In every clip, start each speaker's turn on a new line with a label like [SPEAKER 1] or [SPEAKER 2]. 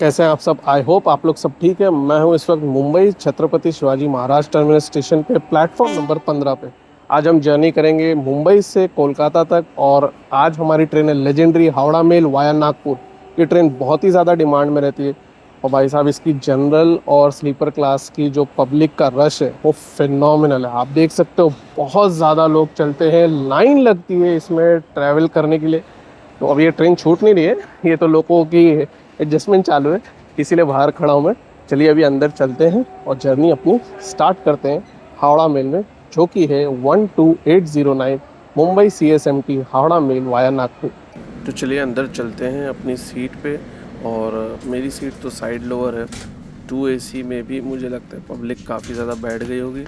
[SPEAKER 1] कैसे हैं आप सब। आई होप आप लोग सब ठीक है। मैं हूं इस वक्त मुंबई छत्रपति शिवाजी महाराज टर्मिनस स्टेशन पे प्लेटफॉर्म नंबर 15 पे। आज हम जर्नी करेंगे मुंबई से कोलकाता तक और आज हमारी ट्रेन है legendary Howrah mail via Nagpur. ये ट्रेन बहुत ही ज़्यादा डिमांड में रहती है और भाई साहब इसकी जनरल और स्लीपर क्लास की जो पब्लिक का रश है वो फिनोमिनल है। आप देख सकते हो बहुत ज़्यादा लोग चलते हैं, लाइन लगती है इसमें ट्रैवल करने के लिए। तो अब ये ट्रेन छूट नहीं रही है, ये तो लोगों की एडजस्टमेंट चालू है, इसीलिए बाहर खड़ा हूँ मैं। चलिए अभी अंदर चलते हैं और जर्नी अपनी स्टार्ट करते हैं हावड़ा मेल में, जो कि है 12809 Mumbai CSMT Howrah mail via Nagpur. तो चलिए अंदर चलते हैं अपनी सीट पे। और मेरी सीट तो साइड लोअर है। 2 AC में भी मुझे लगता है पब्लिक काफ़ी ज़्यादा बैठ गई होगी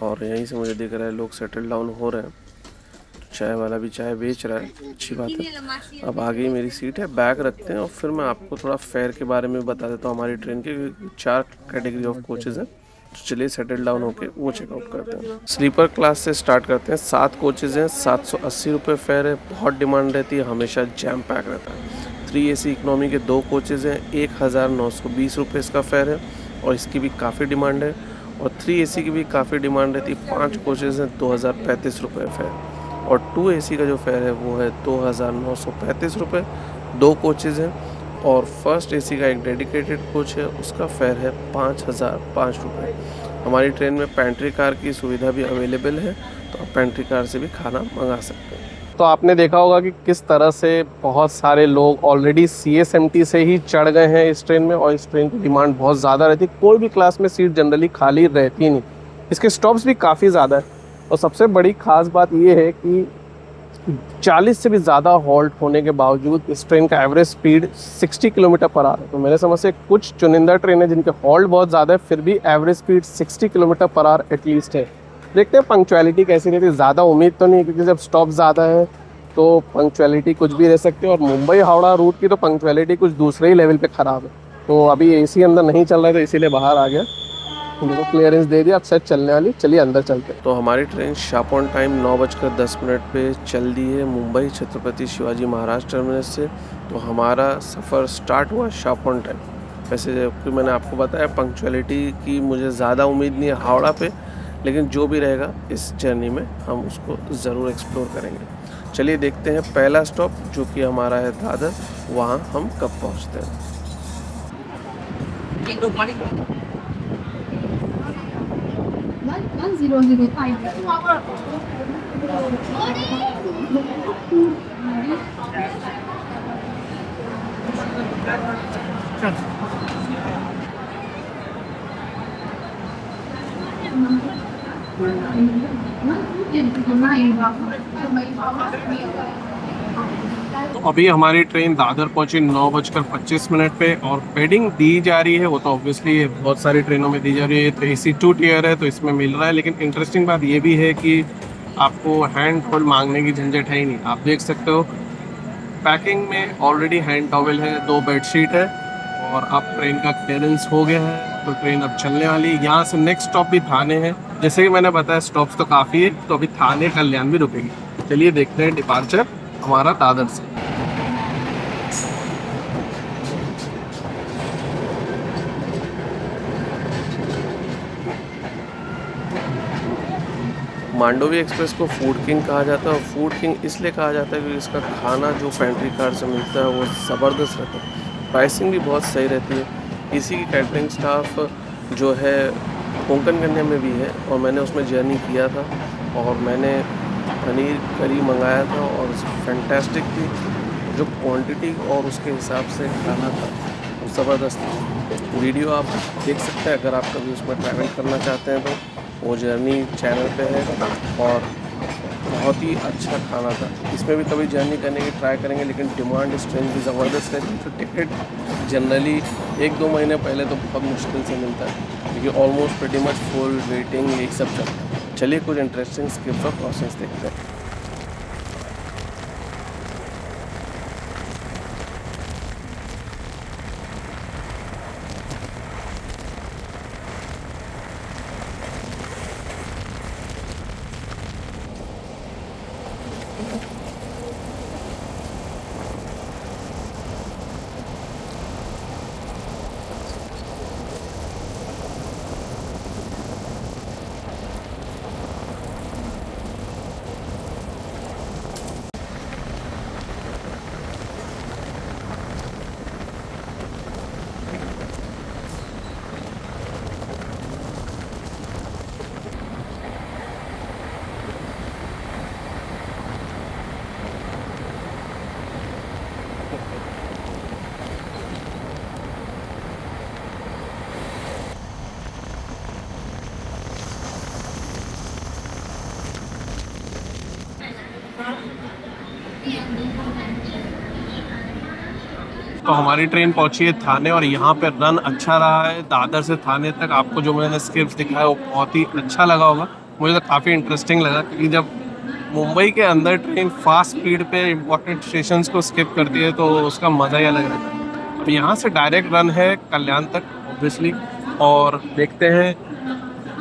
[SPEAKER 1] और यहीं से मुझे दिख रहा है लोग सेटल डाउन हो रहे हैं। चाय वाला भी चाय बेच रहा है, अच्छी बात है। अब आगे ही मेरी सीट है, बैग रखते हैं और फिर मैं आपको थोड़ा फेयर के बारे में बता देता हूँ। हमारी ट्रेन के 4 कैटेगरी ऑफ कोचेज़ हैं, तो चलिए सेटल डाउन होके वो चेकआउट करते हैं। स्लीपर क्लास से स्टार्ट करते हैं। 7 कोचेज़ हैं, 780 रुपये फेयर है। बहुत डिमांड रहती है, हमेशा जैम पैक रहता है। 3AC इकोनॉमी के 2 कोचेज़ हैं, 1920 रुपये इसका फेयर है और इसकी भी काफ़ी डिमांड है। और 3AC की भी काफ़ी डिमांड रहती है। 5 कोचेज़ हैं, 2035 रुपये फेयर। और 2AC का जो फेयर है वो है 2935 रुपये। 2 कोचेज़ हैं और फर्स्ट AC का एक डेडिकेटेड कोच है, उसका फेयर है 5005 रुपये। हमारी ट्रेन में पेंट्री कार की सुविधा भी अवेलेबल है, तो आप पेंट्री कार से भी खाना मंगा सकते हैं। तो आपने देखा होगा कि किस तरह से बहुत सारे लोग ऑलरेडी CSMT से ही चढ़ गए हैं इस ट्रेन में और इस ट्रेन की डिमांड बहुत ज़्यादा रहती है। कोई भी क्लास में सीट जनरली खाली रहती नहीं। इसके स्टॉप्स भी काफ़ी ज़्यादा है और सबसे बड़ी खास बात ये है कि 40 से भी ज़्यादा हॉल्ट होने के बावजूद इस ट्रेन का average speed 60 kilometre per hour है। तो मेरे समझ से कुछ चुनिंदा ट्रेन है जिनके हॉल्ट बहुत ज़्यादा है, फिर भी average speed 60 kilometre per hour at least है। देखते हैं पंक्चुअलिटी कैसी रहती है। ज़्यादा उम्मीद तो नहीं, क्योंकि जब स्टॉप ज़्यादा है तो पंक्चुअलिटी कुछ भी रह सकती है और मुंबई हावड़ा रूट की तो पंक्चुअलिटी कुछ दूसरे ही लेवल पे ख़राब है। तो अभी AC अंदर नहीं चल रहा है तो इसीलिए बाहर आ गया। उनको क्लियरेंस दे दिया, अब सेट चलने वाली। चलिए अंदर चलते हैं। तो हमारी ट्रेन शार्प ऑन टाइम 9:10 पे चल दी है मुंबई छत्रपति शिवाजी महाराज टर्मिनस से। तो हमारा सफ़र स्टार्ट हुआ शार्प ऑन टाइम। वैसे जबकि मैंने आपको बताया पंक्चुअलिटी की मुझे ज़्यादा उम्मीद नहीं है हावड़ा पे, लेकिन जो भी रहेगा इस जर्नी में हम उसको ज़रूर एक्सप्लोर करेंगे। चलिए देखते हैं पहला स्टॉप जो कि हमारा है दादर, वहाँ हम कब पहुँचते हैं।
[SPEAKER 2] 1005.
[SPEAKER 1] तो अभी हमारी ट्रेन दादर पहुंची 9:25 पे और बेडिंग दी जा रही है। वो तो ऑब्वियसली बहुत सारी ट्रेनों में दी जा रही है, तो AC2 टियर है तो इसमें मिल रहा है। लेकिन इंटरेस्टिंग बात ये भी है कि आपको हैंड होल्ड मांगने की झंझट है ही नहीं। आप देख सकते हो पैकिंग में ऑलरेडी हैंड टॉवेल है, 2 बेडशीट है और अब ट्रेन का क्लियरेंस हो गया है तो ट्रेन अब चलने वाली है। यहाँ से नेक्स्ट स्टॉप भी थाने है। जैसे कि मैंने बताया स्टॉप्स तो काफ़ी है, तो अभी थाने कल्याण भी रुकेगी। चलिए देखते हैं डिपार्चर हमारा दादर से। मांडोवी एक्सप्रेस को फूड किंग कहा जाता है और फूड किंग इसलिए कहा जाता है क्योंकि इसका खाना जो पेंट्री कार से मिलता है वो ज़बरदस्त रहता है। प्राइसिंग भी बहुत सही रहती है। इसी की कैटरिंग स्टाफ जो है कोंकण कन्या में भी है और मैंने उसमें जर्नी किया था और मैंने पनीर करी मंगाया था और फैंटास्टिक थी। जो क्वांटिटी और उसके हिसाब से खाना था वो ज़बरदस्त था। वीडियो आप देख सकते हैं अगर आप कभी उसमें ट्रैवल करना चाहते हैं तो। वो जर्नी चैनल पे है और बहुत ही अच्छा खाना था। इसमें भी कभी जर्नी करने की ट्राई करेंगे, लेकिन डिमांड इस ट्रेन की ज़बरदस्त रहती है। तो टिकट जनरली 1-2 महीने पहले तो बहुत मुश्किल से मिलता है क्योंकि almost pretty much full waiting यही सब चलता है। चलिए कुछ इंटरेस्टिंग स्किप्स और क्रॉसिंग्स देखते हैं। तो हमारी ट्रेन पहुंची है थाने और यहाँ पे रन अच्छा रहा है। दादर से थाने तक आपको जो मैंने स्क्रिप्ट दिखाया वो बहुत ही अच्छा लगा होगा। मुझे तो काफ़ी इंटरेस्टिंग लगा, क्योंकि जब मुंबई के अंदर ट्रेन फास्ट स्पीड पे इंपॉर्टेंट स्टेशंस को स्किप करती है तो उसका मज़ा ही अलग रहता है। अब यहाँ से डायरेक्ट रन है कल्याण तक ऑब्वियसली, और देखते हैं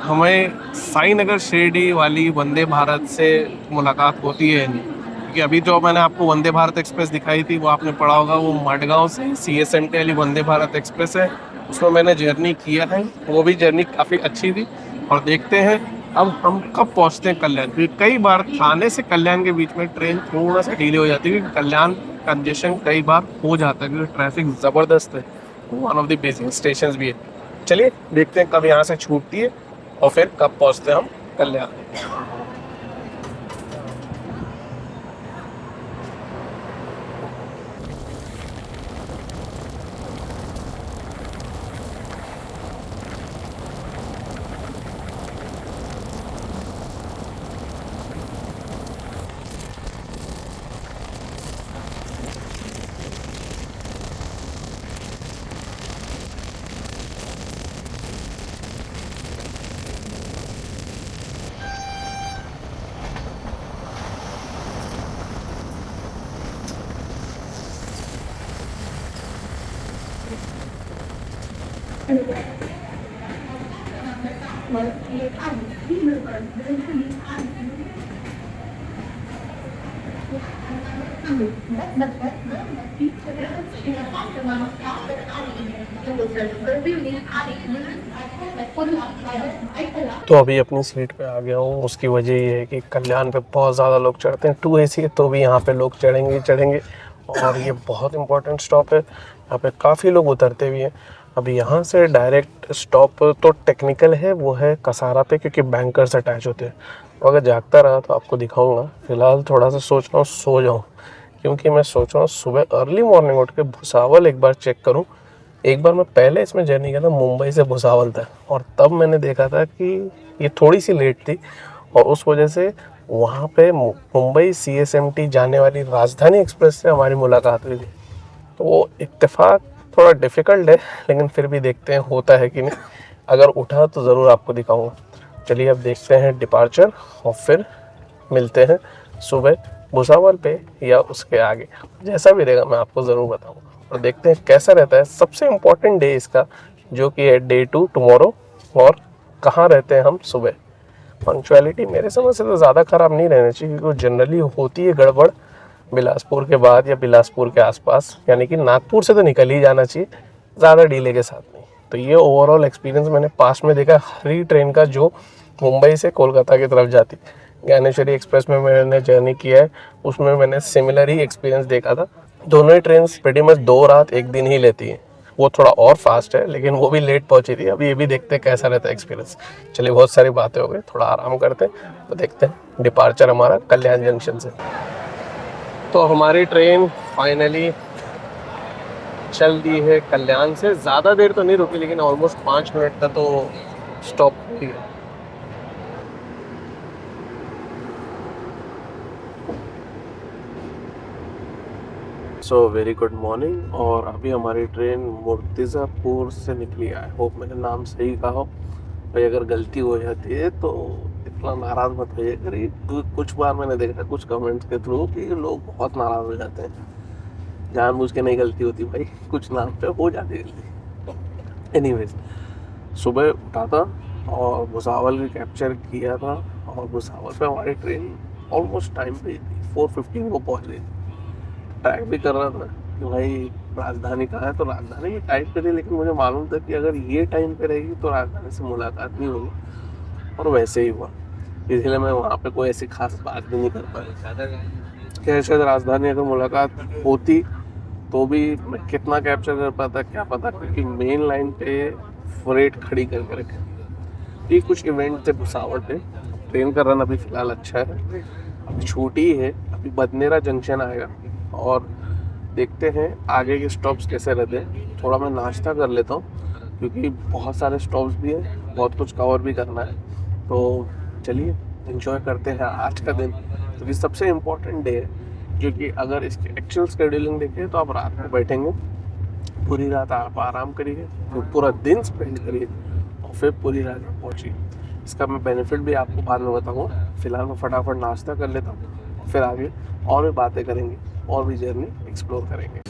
[SPEAKER 1] हमें साई नगर शिरडी वाली वंदे भारत से मुलाकात होती है नहीं। क्योंकि अभी जो मैंने आपको वंदे भारत एक्सप्रेस दिखाई थी वो आपने पढ़ा होगा, वो मडगांव से CSMT वाली वंदे भारत एक्सप्रेस है। उसमें मैंने जर्नी किया है, वो भी जर्नी काफ़ी अच्छी थी। और देखते हैं अब हम कब पहुंचते हैं कल्याण, क्योंकि कई बार थाने से कल्याण के बीच में ट्रेन थोड़ा सा डिले हो जाती है, क्योंकि कल्याण कंजेशन कई बार हो जाता है क्योंकि ट्रैफिक ज़बरदस्त है। One of the basic station भी है। चलिए देखते हैं कब यहाँ से छूटती है और फिर कब पहुंचते हैं हम कल्याण। तो अभी अपनी सीट पे आ गया हूँ। उसकी वजह ये है कि कल्याण पे बहुत ज़्यादा लोग चढ़ते हैं। 2 AC है तो भी यहाँ पे लोग चढ़ेंगे ही चढ़ेंगे, और ये बहुत इंपॉर्टेंट स्टॉप है। यहाँ पे काफ़ी लोग उतरते भी हैं। अभी यहाँ से डायरेक्ट स्टॉप तो टेक्निकल है, वो है कसारा पे, क्योंकि बैंकर्स अटैच होते हैं। तो अगर जागता रहा तो आपको दिखाऊंगा। फिलहाल थोड़ा सा सोच रहा हूँ सो जाऊँ, क्योंकि मैं सोच रहा हूँ सुबह अर्ली मॉर्निंग उठ के भुसावल एक बार चेक करूँ। एक बार मैं पहले इसमें जर्नी किया था मुंबई से भुसावल तक, और तब मैंने देखा था कि ये थोड़ी सी लेट थी, और उस वजह से वहाँ पे मुंबई CSMT जाने वाली राजधानी एक्सप्रेस से हमारी मुलाकात हुई थी। तो वो इत्तेफाक थोड़ा डिफ़िकल्ट है, लेकिन फिर भी देखते हैं होता है कि नहीं। अगर उठा तो ज़रूर आपको दिखाऊंगा। चलिए अब देखते हैं डिपार्चर, और फिर मिलते हैं सुबह भुसावल पे या उसके आगे। जैसा भी रहेगा मैं आपको ज़रूर बताऊंगा, और देखते हैं कैसा रहता है सबसे इम्पोर्टेंट डे इसका, जो कि है Day 2 टुमारो, और कहाँ रहते हैं हम सुबह। पंक्चुअलिटी मेरे समझ से तो ज़्यादा ख़राब नहीं रहनी चाहिए, क्योंकि जनरली होती है गड़बड़ बिलासपुर के बाद या बिलासपुर के आसपास, यानी कि नागपुर से तो निकल ही जाना चाहिए, ज़्यादा डिले के साथ नहीं। तो ये ओवरऑल एक्सपीरियंस मैंने पास में देखा हर ही ट्रेन का जो मुंबई से कोलकाता की तरफ जाती। ज्ञानेश्वरी एक्सप्रेस में मैंने जर्नी किया है, उसमें मैंने सिमिलर ही एक्सपीरियंस देखा था। दोनों ही ट्रेन प्रेटी मच 2 रात 1 दिन ही लेती हैं। वो थोड़ा और फास्ट है, लेकिन वो भी लेट पहुंची थी। अभी ये भी देखते हैं कैसा रहता है एक्सपीरियंस। चलिए बहुत सारी बातें हो गई, थोड़ा आराम करते हैं, तो देखते हैं डिपार्चर हमारा कल्याण जंक्शन से। तो हमारी ट्रेन फाइनली चल दी है कल्याण से। ज़्यादा देर तो नहीं रुकी, लेकिन ऑलमोस्ट 5 मिनट का तो स्टॉप हुई है। सो वेरी गुड मॉर्निंग, और अभी हमारी ट्रेन मुर्तिज़ापुर से निकली है। आई होप मैंने नाम सही कहा हो। भाई अगर गलती हो जाती है तो इतना नाराज़ मत होइए करिए। कुछ बार मैंने देखा कुछ कमेंट्स के थ्रू कि लोग बहुत नाराज़ हो जाते हैं। जानबूझ के नहीं गलती होती भाई, कुछ नाम पे हो जाती है गलती। एनीवेज, सुबह उठा था और भुसावल भी कैप्चर किया था, और भुसावल पे हमारी ट्रेन ऑलमोस्ट टाइम पे थी। 4:15 को पहुंच गई थी। ट्रैक भी कर रहा था कि भाई राजधानी कहाँ है, तो राजधानी में टाइम पे थी, लेकिन मुझे मालूम था कि अगर ये टाइम पे रहेगी तो राजधानी से मुलाकात नहीं होगी, और वैसे ही हुआ। इसलिए मैं वहाँ पे कोई ऐसी खास बात भी नहीं कर पाया। क्या शायद राजधानी अगर मुलाकात होती तो भी मैं कितना कैप्चर कर पाता क्या पता, क्योंकि मेन लाइन पे फ्रेट खड़ी करके रखे। ये कुछ इवेंट थे भुसावल पे। ट्रेन का रन अभी फ़िलहाल अच्छा है, अभी छोटी है। अभी बदनेरा जंक्शन आएगा, और देखते हैं आगे के स्टॉप्स कैसे रहते हैं। थोड़ा मैं नाश्ता कर लेता हूँ, क्योंकि बहुत सारे स्टॉप्स भी हैं, बहुत कुछ कवर भी करना है। तो चलिए एंजॉय करते हैं आज का दिन, क्योंकि सबसे इम्पोर्टेंट डे है। क्योंकि अगर इसकी एक्चुअल शेड्यूलिंग देखें तो आप रात में बैठेंगे पूरी रात आप आराम करिए, फिर पूरा दिन स्पेंड करिए और फिर पूरी रात पहुँचिए। इसका मैं बेनिफिट भी आपको बाद में बताऊँगा। फिलहाल मैं फटाफट नाश्ता कर लेता हूँ, फिर आगे और भी बातें करेंगे और भी जर्नी एक्सप्लोर करेंगे।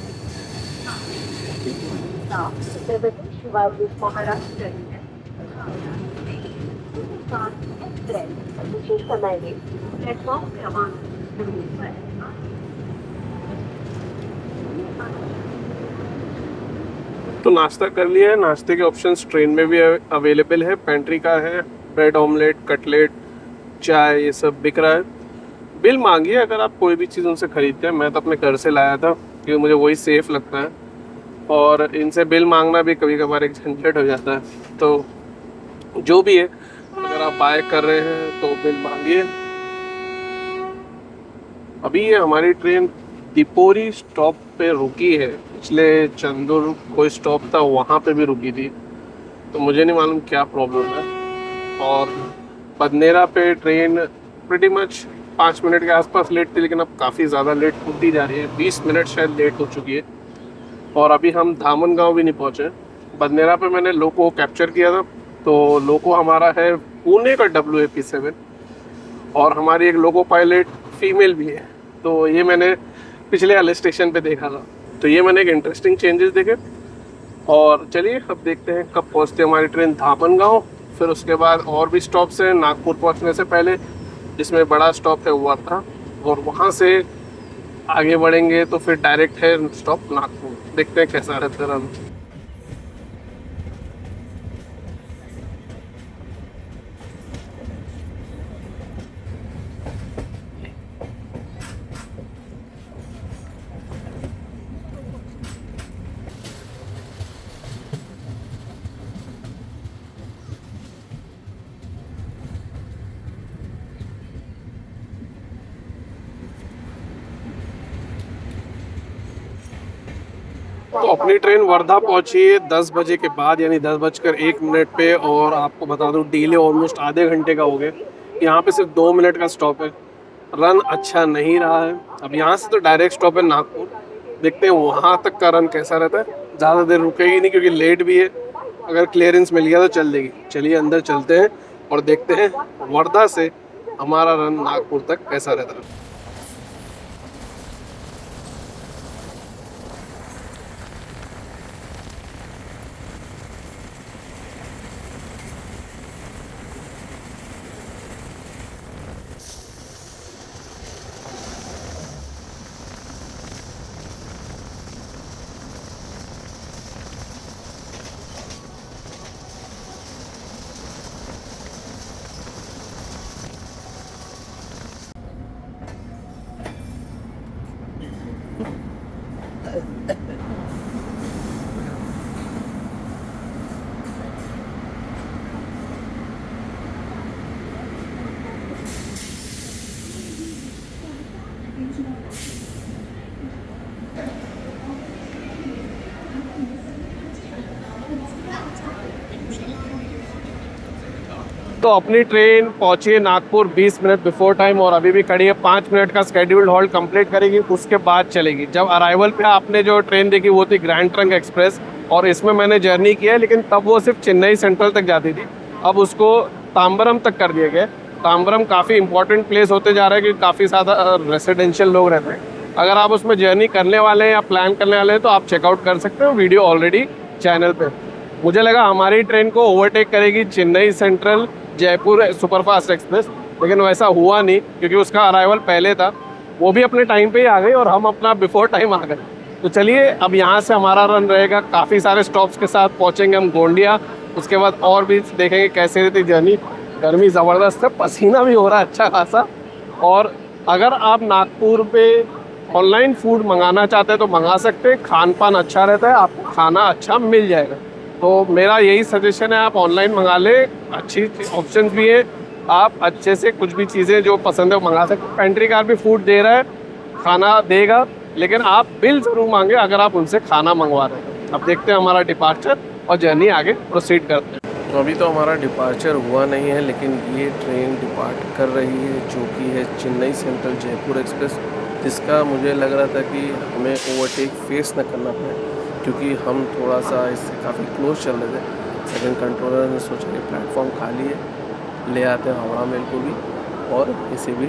[SPEAKER 2] छत्रपती शिवाजी महाराज विशेष समय में प्लेटफॉर्म क्रमांक
[SPEAKER 1] तो नाश्ता कर लिया है। नाश्ते के ऑप्शंस ट्रेन में भी अवेलेबल है। पेंट्री का है, ब्रेड ऑमलेट, कटलेट, चाय, ये सब बिक रहा है। बिल मांगिए अगर आप कोई भी चीज़ उनसे खरीदते हैं। मैं तो अपने घर से लाया था क्योंकि मुझे वही सेफ़ लगता है, और इनसे बिल मांगना भी कभी कभार एक झंझट हो जाता है। तो जो भी है, अगर आप बाय कर रहे हैं तो बिल मांगिए। अभी ये हमारी ट्रेन दिपोरी स्टॉप पे रुकी है। पिछले चंदुर कोई स्टॉप था, वहाँ पे भी रुकी थी, तो मुझे नहीं मालूम क्या प्रॉब्लम है। और बदनेरा पे ट्रेन प्रीटी मच 5 मिनट के आसपास लेट थी, लेकिन अब काफ़ी ज़्यादा लेट होती जा रही है। 20 मिनट शायद लेट हो चुकी है। और अभी हम धामनगांव भी नहीं पहुँचे। बदनेरा पे मैंने लोको कैप्चर किया था, तो लोको हमारा है पुणे का WAP7, और हमारी एक लोको पायलट फीमेल भी है। तो ये मैंने पिछले वाले स्टेशन पे देखा था। तो ये मैंने एक इंटरेस्टिंग चेंजेस देखे। और चलिए अब देखते हैं कब पहुंचते हैं हमारी ट्रेन धामनगांव। फिर उसके बाद और भी स्टॉप्स हैं नागपुर पहुंचने से पहले, जिसमें बड़ा स्टॉप है वर्धा, और वहाँ से आगे बढ़ेंगे तो फिर डायरेक्ट है स्टॉप नागपुर। देखते हैं कैसा रहता है रन। तो अपनी ट्रेन वर्धा पहुंची है 10 बजे के बाद, यानी 10:01 पे। और आपको बता दूं डिले ऑलमोस्ट आधे घंटे का हो गया। यहाँ पे सिर्फ 2 मिनट का स्टॉप है। रन अच्छा नहीं रहा है। अब यहाँ से तो डायरेक्ट स्टॉप है नागपुर। देखते हैं वहाँ तक का रन कैसा रहता है। ज़्यादा देर रुकेगी नहीं क्योंकि लेट भी है। अगर क्लियरेंस मिल गया तो चल देगी। चलिए अंदर चलते हैं और देखते हैं वर्धा से हमारा रन नागपुर तक कैसा रहता है। तो अपनी ट्रेन पहुंची है नागपुर 20 मिनट बिफोर टाइम, और अभी भी खड़ी है। 5 मिनट का स्केड्यूल्ड हॉल्ट कंप्लीट करेगी, उसके बाद चलेगी। जब अराइवल पे आपने जो ट्रेन देखी वो थी ग्रैंड ट्रंक एक्सप्रेस, और इसमें मैंने जर्नी किया है, लेकिन तब वो सिर्फ चेन्नई सेंट्रल तक जाती थी। अब उसको ताम्बरम तक कर दिया गया। ताम्बरम काफ़ी इंपॉर्टेंट प्लेस होते जा रहा है क्योंकि काफ़ी ज़्यादा रेसिडेंशियल लोग रहते हैं। अगर आप उसमें जर्नी करने वाले हैं या प्लान करने वाले हैं तो आप चेकआउट कर सकते हो, वीडियो ऑलरेडी चैनल पे। मुझे लगा हमारी ट्रेन को ओवरटेक करेगी Chennai central Jaipur superfast express, लेकिन वैसा हुआ नहीं क्योंकि उसका अराइवल पहले था। वो भी अपने टाइम पे ही आ गई और हम अपना बिफोर टाइम आ गए। तो चलिए अब यहाँ से हमारा रन रहेगा, काफ़ी सारे स्टॉप्स के साथ पहुँचेंगे हम गोंडिया। उसके बाद और भी देखेंगे कैसे रहती जर्नी। गर्मी ज़बरदस्त है, पसीना भी हो रहा है अच्छा खासा। और अगर आप नागपुर पे ऑनलाइन फूड मंगाना चाहते हैं तो मंगा सकते हैं। खान पान अच्छा रहता है, आपको खाना अच्छा मिल जाएगा। तो मेरा यही सजेशन है, आप ऑनलाइन मंगा लें, अच्छी ऑप्शंस भी है। आप अच्छे से कुछ भी चीज़ें जो पसंद है वो मंगा सकते हैं। पेंट्री कार भी फूड दे रहा है, खाना देगा, लेकिन आप बिल ज़रूर मांगे अगर आप उनसे खाना मंगवा रहे हैं। अब देखते हैं हमारा डिपार्चर और जर्नी आगे प्रोसीड करते हैं। अभी तो हमारा डिपार्चर हुआ नहीं है, लेकिन ये ट्रेन डिपार्ट कर रही है जो कि है चेन्नई सेंट्रल जयपुर एक्सप्रेस, जिसका मुझे लग रहा था कि हमें ओवरटेक फेस न करना पड़े। क्योंकि हम थोड़ा सा इससे काफ़ी क्लोज चल रहे थे, लेकिन कंट्रोलर ने सोचा कि प्लेटफॉर्म खाली है, ले आते हैं हावड़ा मेल को भी और इसे भी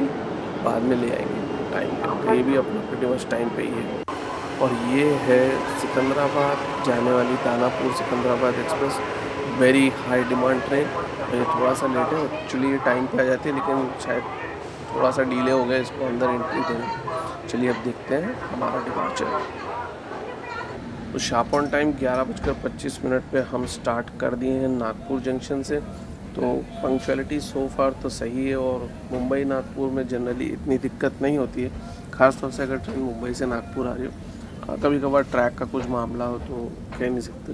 [SPEAKER 1] बाद में ले आएंगे टाइम पे। तो ये भी अपना प्रीटी मच टाइम पे ही है। और ये है सिकंदराबाद जाने वाली Danapur Secunderabad express, very high demand train. ये थोड़ा सा लेट है, एक्चुअली ये टाइम पे आ जाती है, लेकिन शायद थोड़ा सा डिले हो गया इसको अंदर एंट्री देने। चलिए अब देखते हैं हमारा डिपार्चर। तो शार्प ऑन टाइम 11:25 पे हम स्टार्ट कर दिए हैं नागपुर जंक्शन से। तो पंक्चुअलिटी सो फार तो सही है, और मुंबई नागपुर में जनरली इतनी दिक्कत नहीं होती है, ख़ासतौर से अगर ट्रेन मुंबई से नागपुर आ रही हो। कभी कभार ट्रैक का कुछ मामला हो तो कह नहीं सकते।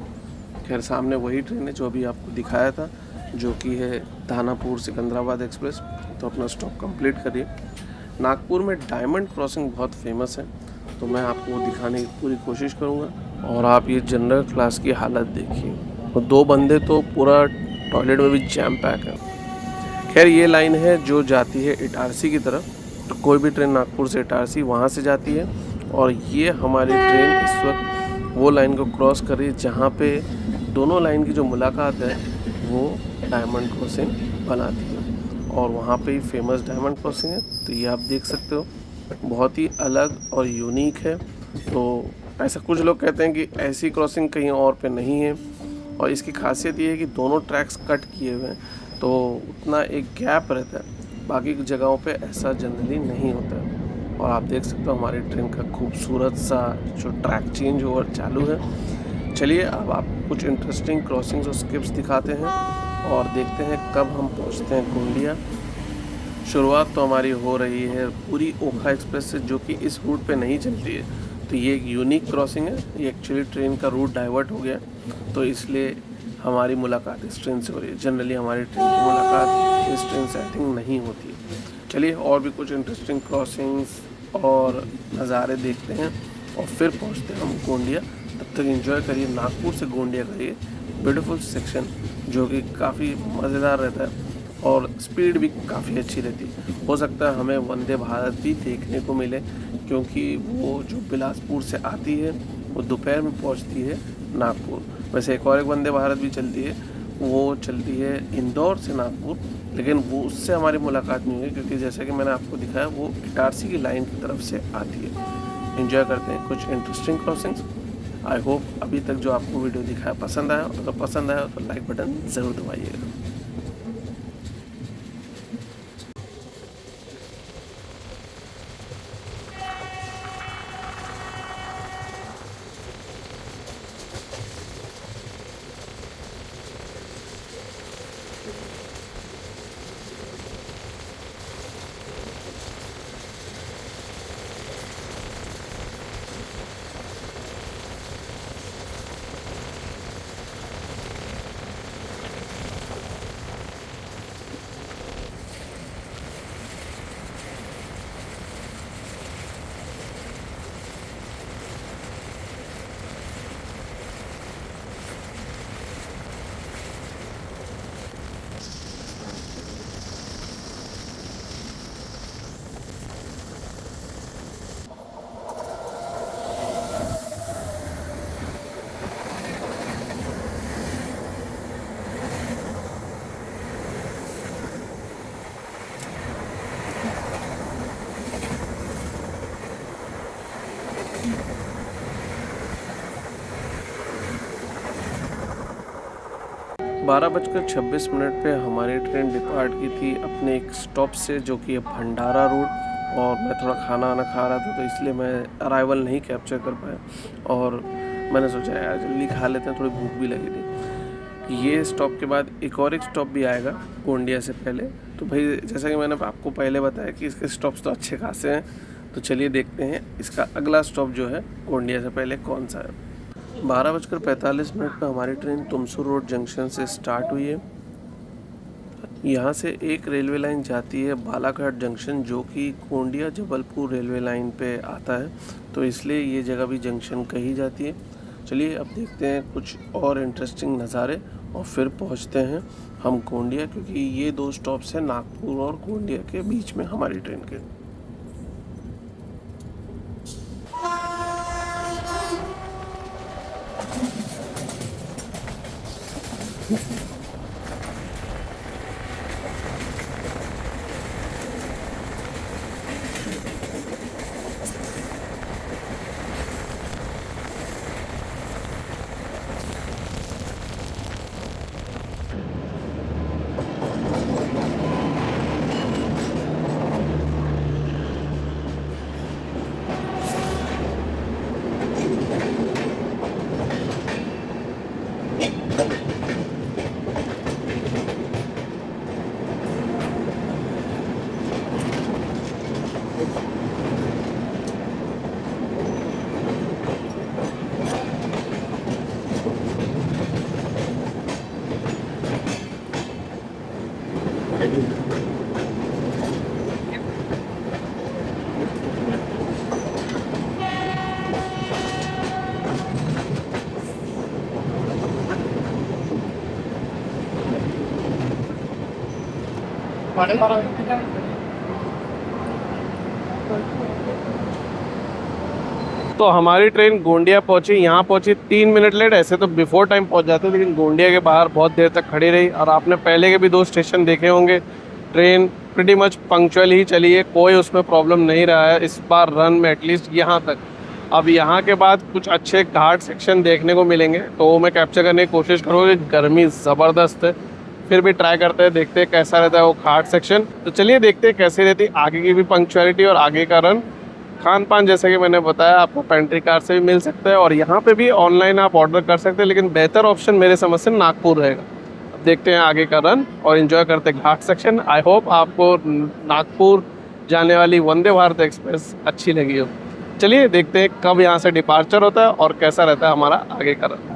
[SPEAKER 1] खैर सामने वही ट्रेन है जो अभी आपको दिखाया था, जो कि है दानापुर सिकंदराबाद एक्सप्रेस। तो अपना स्टॉप कंप्लीट करिए। नागपुर में डायमंड क्रॉसिंग बहुत फेमस है, तो मैं आपको वो दिखाने की पूरी कोशिश करूँगा। और आप ये जनरल क्लास की हालत देखिए, वो 2 बंदे तो पूरा टॉयलेट में भी जैम पैक है। खैर ये लाइन है जो जाती है इटारसी की तरफ। तो कोई भी ट्रेन नागपुर से इटारसी वहाँ से जाती है, और ये हमारी ट्रेन इस वक्त वो लाइन को क्रॉस कर रही है जहाँ पे दोनों लाइन की जो मुलाकात है वो डायमंड क्रॉसिंग बनाती है, और वहाँ पे ही फेमस डायमंड क्रॉसिंग है। तो ये आप देख सकते हो, बहुत ही अलग और यूनिक है। तो ऐसा कुछ लोग कहते हैं कि ऐसी क्रॉसिंग कहीं और पे नहीं है, और इसकी खासियत ये है कि दोनों ट्रैक्स कट किए हुए हैं, तो उतना एक गैप रहता है। बाकी जगहों पे ऐसा जनरली नहीं होता है। और आप देख सकते हो हमारी ट्रेन का खूबसूरत सा जो ट्रैक चेंज ओवर चालू है। चलिए अब आप कुछ इंटरेस्टिंग क्रॉसिंग्स और स्किप्स दिखाते हैं, और देखते हैं कब हम पहुंचते हैं गोंदिया। शुरुआत तो हमारी हो रही है पूरी ओखा एक्सप्रेस से, जो कि इस रूट पे नहीं चलती है। तो ये एक यूनिक क्रॉसिंग है, ये एक्चुअली ट्रेन का रूट डाइवर्ट हो गया, तो इसलिए हमारी मुलाकात इस ट्रेन से हो रही है। जनरली हमारी ट्रेन की मुलाकात इस ट्रेन से आई थिंक नहीं होती है। चलिए और भी कुछ इंटरेस्टिंग क्रॉसिंग्स और नज़ारे देखते हैं, और फिर पहुंचते हैं हम गोंदिया। तब तक एंजॉय करिए नागपुर से गोंदिया का ये ब्यूटीफुल सेक्शन, जो कि काफ़ी मज़ेदार रहता है, और स्पीड भी काफ़ी अच्छी रहती है। हो सकता है हमें वंदे भारत भी देखने को मिले, क्योंकि वो जो बिलासपुर से आती है वो दोपहर में पहुंचती है नागपुर। वैसे एक और वंदे भारत भी चलती है, वो चलती है इंदौर से नागपुर, लेकिन वो उससे हमारी मुलाकात नहीं हुई, क्योंकि जैसे कि मैंने आपको दिखाया वो इटारसी की लाइन की तरफ से आती है। एंजॉय करते हैं कुछ इंटरेस्टिंग क्रॉसिंग्स। आई होप अभी तक जो आपको वीडियो दिखाया पसंद आया, अगर पसंद आया तो लाइक बटन ज़रूर दबाइएगा। 12:26 पे हमारी ट्रेन डिपार्ट की थी अपने एक स्टॉप से, जो कि है भंडारा रोड। और मैं थोड़ा खाना वाना खा रहा था, तो इसलिए मैं अराइवल नहीं कैप्चर कर पाया, और मैंने सोचा यार जल्दी खा लेते हैं, थोड़ी भूख भी लगी थी। ये स्टॉप के बाद एक और एक स्टॉप भी आएगा गोंदिया से पहले। तो भाई जैसा कि मैंने आपको पहले बताया कि इसके स्टॉप्स तो अच्छे खासे हैं, तो चलिए देखते हैं इसका अगला स्टॉप जो है गोंदिया से पहले कौन सा है। 12:45 पे हमारी ट्रेन तुमसुर रोड जंक्शन से स्टार्ट हुई है। यहाँ से एक रेलवे लाइन जाती है बालाघाट जंक्शन, जो कि गोंदिया जबलपुर रेलवे लाइन पे आता है, तो इसलिए ये जगह भी जंक्शन कही जाती है। चलिए अब देखते हैं कुछ और इंटरेस्टिंग नज़ारे, और फिर पहुँचते हैं हम गोंदिया, क्योंकि ये 2 स्टॉप्स हैं नागपुर और गोंदिया के बीच में हमारी ट्रेन के। तो हमारी ट्रेन गोंडिया पहुंची, यहाँ पहुंची 3 मिनट लेट। ऐसे तो बिफोर टाइम पहुंच जाते, लेकिन गोंडिया के बाहर बहुत देर तक खड़ी रही। और आपने पहले के भी 2 स्टेशन देखे होंगे, ट्रेन प्रीटी मच पंक्चुअल ही चली है, कोई उसमें प्रॉब्लम नहीं रहा है इस बार रन में, एटलीस्ट यहाँ तक। अब यहाँ के बाद कुछ अच्छे घाट सेक्शन देखने को मिलेंगे, तो वो मैं कैप्चर करने की कोशिश करूँगी। गर्मी ज़बरदस्त है, फिर भी ट्राई करते हैं, देखते हैं कैसा रहता है वो घाट सेक्शन। तो चलिए देखते हैं कैसे रहती है आगे की भी पंक्चुअलिटी और आगे का रन। खान पान जैसे कि मैंने बताया आपको पेंट्री कार से भी मिल सकता है, और यहाँ पे भी ऑनलाइन आप ऑर्डर कर सकते हैं, लेकिन बेहतर ऑप्शन मेरे समझ से नागपुर रहेगा। अब देखते हैं आगे का रन और एंजॉय करते हैं घाट सेक्शन। आई होप आपको नागपुर जाने वाली वंदे भारत एक्सप्रेस अच्छी लगी हो। चलिए देखते हैं कब यहाँ से डिपार्चर होता है और कैसा रहता है हमारा आगे का रन।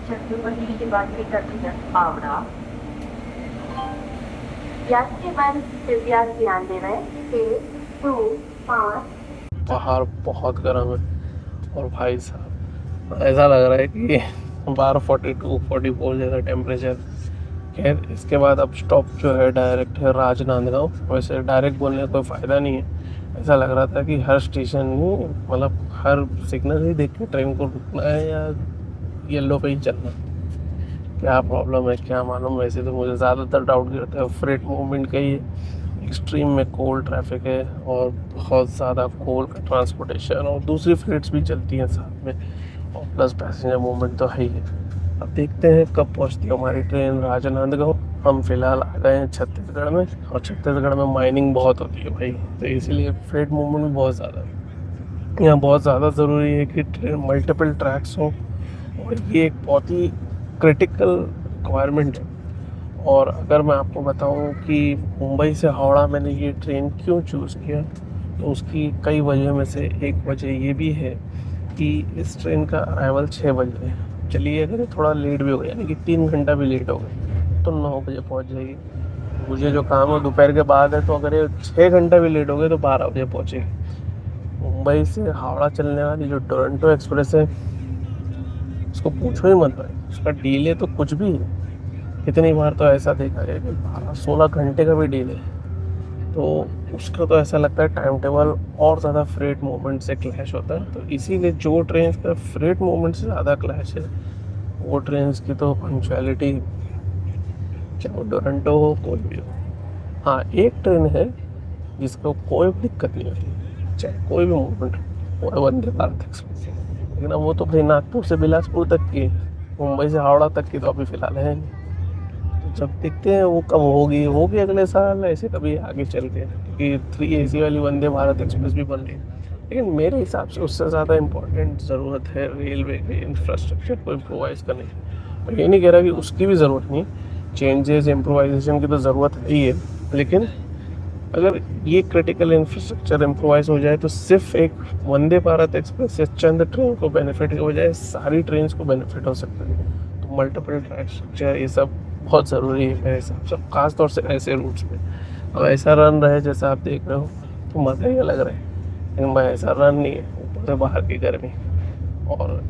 [SPEAKER 2] छत्रपति शिवाजी टर्मिनस हावड़ा। यात्रीगण कृपया ध्यान देवें कि 2, 5
[SPEAKER 1] बाहर बहुत गर्म है, और भाई साहब ऐसा लग रहा है कि बाहर 42 44 जैसा टेम्परेचर। खैर इसके बाद अब स्टॉप जो है डायरेक्ट है राजनांदगांव। वैसे डायरेक्ट बोलने का कोई फ़ायदा नहीं है, ऐसा लग रहा था कि हर स्टेशन में मतलब हर सिग्नल ही देख के ट्रेन को रुकना है या येलो पे ही चलना। क्या प्रॉब्लम है क्या मालूम। वैसे तो मुझे ज़्यादातर डाउट गिरता है फ्रेट मूवमेंट का ही। एक्सट्रीम में कोल ट्रैफिक है और बहुत ज़्यादा कोल का ट्रांसपोर्टेशन और दूसरी फ्रेट्स भी चलती हैं साथ में, और प्लस पैसेंजर मूवमेंट तो है ही है। अब देखते हैं कब पहुंचती है हमारी ट्रेन राजनांदगांव। हम फिलहाल आ गए हैं छत्तीसगढ़ में, और छत्तीसगढ़ में माइनिंग बहुत होती है भाई, तो इसीलिए फ्रेट मूवमेंट भी बहुत ज़्यादा है। यहाँ बहुत ज़्यादा ज़रूरी है कि ट्रेन मल्टीपल ट्रैक्स हों, और ये एक बहुत ही क्रिटिकल रिक्वायरमेंट है। और अगर मैं आपको बताऊं कि मुंबई से हावड़ा मैंने ये ट्रेन क्यों चूज़ किया, तो उसकी कई वजह में से एक वजह ये भी है कि इस ट्रेन का अराइवल 6 बजे है। चलिए अगर ये थोड़ा लेट भी हो गया, यानी कि 3 घंटा भी लेट हो गया, तो 9 बजे पहुंच जाएगी। मुझे जो काम है दोपहर के बाद है, तो अगर ये 6 घंटा भी लेट हो गए तो 12 बजे पहुंचेगी। मुंबई से हावड़ा चलने वाली जो टोरंटो एक्सप्रेस है, उसको पूछो ही मत भाई, उसका डिले तो कुछ भी है। कितनी बार तो ऐसा देखा गया कि 12-16 घंटे का भी डिले, तो उसका तो ऐसा लगता है टाइम टेबल और ज़्यादा फ्रेट मूवमेंट से क्लैश होता है। तो इसीलिए जो ट्रेन का फ्रेट मूवमेंट से ज़्यादा क्लैश है, वो ट्रेन की तो पंक्चुअलिटी, चाहे वो टोरंटो हो कोई भी हो। हाँ, एक ट्रेन है जिसको कोई भी दिक्कत नहीं होती, चाहे कोई भी मूवमेंट, वो है वंदे भारत एक्सप्रेस। लेकिन अब वो तो भाई नागपुर से बिलासपुर तक की है, मुंबई से हावड़ा तक की तो अभी फ़िलहाल है नहीं। तो जब देखते हैं वो कब होगी अगले साल, ऐसे कभी आगे चल के, क्योंकि 3 AC वाली वंदे भारत एक्सप्रेस भी बन रही है। लेकिन मेरे हिसाब से उससे ज़्यादा इम्पोर्टेंट ज़रूरत है रेलवे के इंफ्रास्ट्रक्चर को इम्प्रोवाइज करने की। मैं ये नहीं कह रहा कि उसकी भी ज़रूरत नहीं, चेंजेस इम्प्रोवाइजेशन की तो ज़रूरत है ही है, लेकिन अगर ये क्रिटिकल इंफ्रास्ट्रक्चर इम्प्रोवाइज हो जाए तो सिर्फ एक वंदे भारत एक्सप्रेस या चंद ट्रेन को बेनिफिट के बजाय सारी ट्रेन को बेनिफिट हो सकता है। तो मल्टीपल ट्रैक स्ट्रक्चर ये सब बहुत ज़रूरी है मेरे हिसाब से, खास तौर से ऐसे रूट्स पे। अब ऐसा रन रहे जैसा आप देख रहे हो तो मज़ा ही अलग रहे, लेकिन भाई ऐसा रन नहीं है, ऊपर से बाहर की गर्मी। और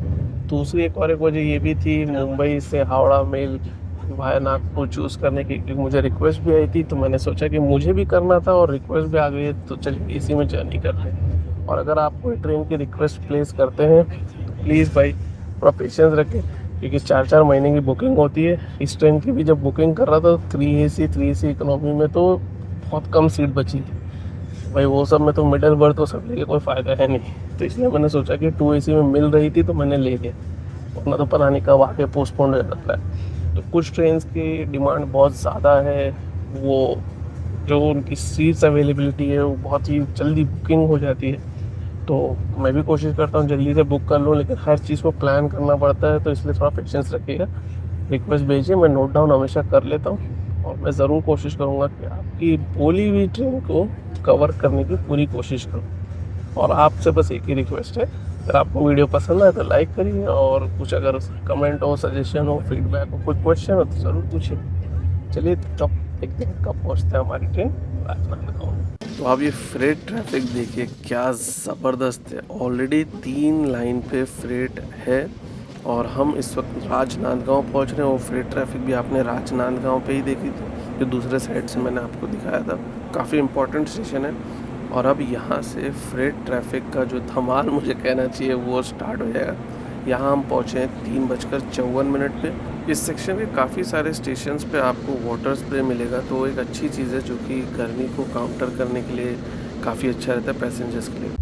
[SPEAKER 1] दूसरी एक वजह ये भी थी मुंबई से हावड़ा मेल भाया नागपुर चूज़ करने की, क्योंकि मुझे रिक्वेस्ट भी आई थी, तो मैंने सोचा कि मुझे भी करना था और रिक्वेस्ट भी आ गई है, तो चलिए इसी में जर्नी करते हैं। और अगर आप कोई ट्रेन की रिक्वेस्ट प्लेस करते हैं तो प्लीज़ भाई थोड़ा पेशेंस रखें, क्योंकि 4-4 महीने की बुकिंग होती है। इस ट्रेन की भी जब बुकिंग कर रहा था 3AC इकोनॉमी में तो बहुत कम सीट बची थी भाई, वो सब में तो मिडल बर्थ तो सब लेके कोई फ़ायदा है नहीं। तो इसलिए मैंने सोचा कि 2AC में मिल रही थी तो मैंने ले लिया, वरना तो पता नहीं कब आके पोस्टपोन हो जाता है। तो कुछ ट्रेन्स की डिमांड बहुत ज़्यादा है, वो जो उनकी सीट्स अवेलेबिलिटी है वो बहुत ही जल्दी बुकिंग हो जाती है। तो मैं भी कोशिश करता हूँ जल्दी से बुक कर लूँ, लेकिन हर चीज़ को प्लान करना पड़ता है, तो इसलिए थोड़ा पेशेंस रखिएगा। रिक्वेस्ट भेजिए, मैं नोट डाउन हमेशा कर लेता हूँ, और मैं ज़रूर कोशिश करूँगा कि आपकी बोली हुई ट्रेन को कवर करने की पूरी कोशिश करूँ। और आपसे बस एक ही रिक्वेस्ट है, अगर आपको वीडियो पसंद आए तो लाइक करिए, और कुछ अगर कमेंट हो, सजेशन हो, फीडबैक हो, कोई क्वेश्चन हो तो ज़रूर पूछिए। चलिए तब देखते हैं कब पहुँचता है हमारी ट्रेन राजनांदगांव। तो अब ये फ्रेट ट्रैफिक देखिए क्या ज़बरदस्त है। ऑलरेडी 3 लाइन पे फ्रेट है, और हम इस वक्त राजनांदगांव पहुंच रहे हैं। वो फ्रेट ट्रैफिक भी आपने राजनांदगांव पे ही देखी थी, जो दूसरे साइड से मैंने आपको दिखाया था। काफ़ी इम्पोर्टेंट स्टेशन है। और अब यहाँ से फ्रेट ट्रैफिक का जो धमाल मुझे कहना चाहिए वो स्टार्ट हो जाएगा। यहाँ हम पहुँचे हैं 3:54 पे। इस सेक्शन के काफ़ी सारे स्टेशंस पे आपको वाटर स्प्रे मिलेगा, तो एक अच्छी चीज़ है जो कि गर्मी को काउंटर करने के लिए काफ़ी अच्छा रहता है पैसेंजर्स के लिए।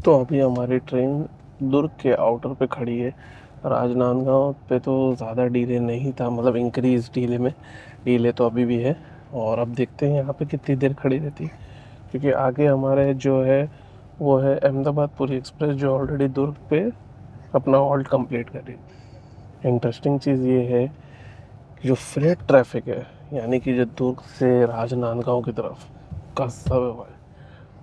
[SPEAKER 1] तो अभी हमारी ट्रेन दुर्ग के आउटर पे खड़ी है। राजनांदगांव पे तो ज़्यादा डिले नहीं था, मतलब इंक्रीज डिले में, डिले तो अभी भी है। और अब देखते हैं यहाँ पे कितनी देर खड़ी रहती है, क्योंकि आगे हमारे जो है वो है अहमदाबाद पुरी एक्सप्रेस, जो ऑलरेडी दुर्ग पे अपना हॉल्ट कंप्लीट करिए। इंटरेस्टिंग चीज़ ये है कि जो फ्रेट ट्रैफिक है, यानी कि जो दुर्ग से राजनांदगांव की तरफ का सब है,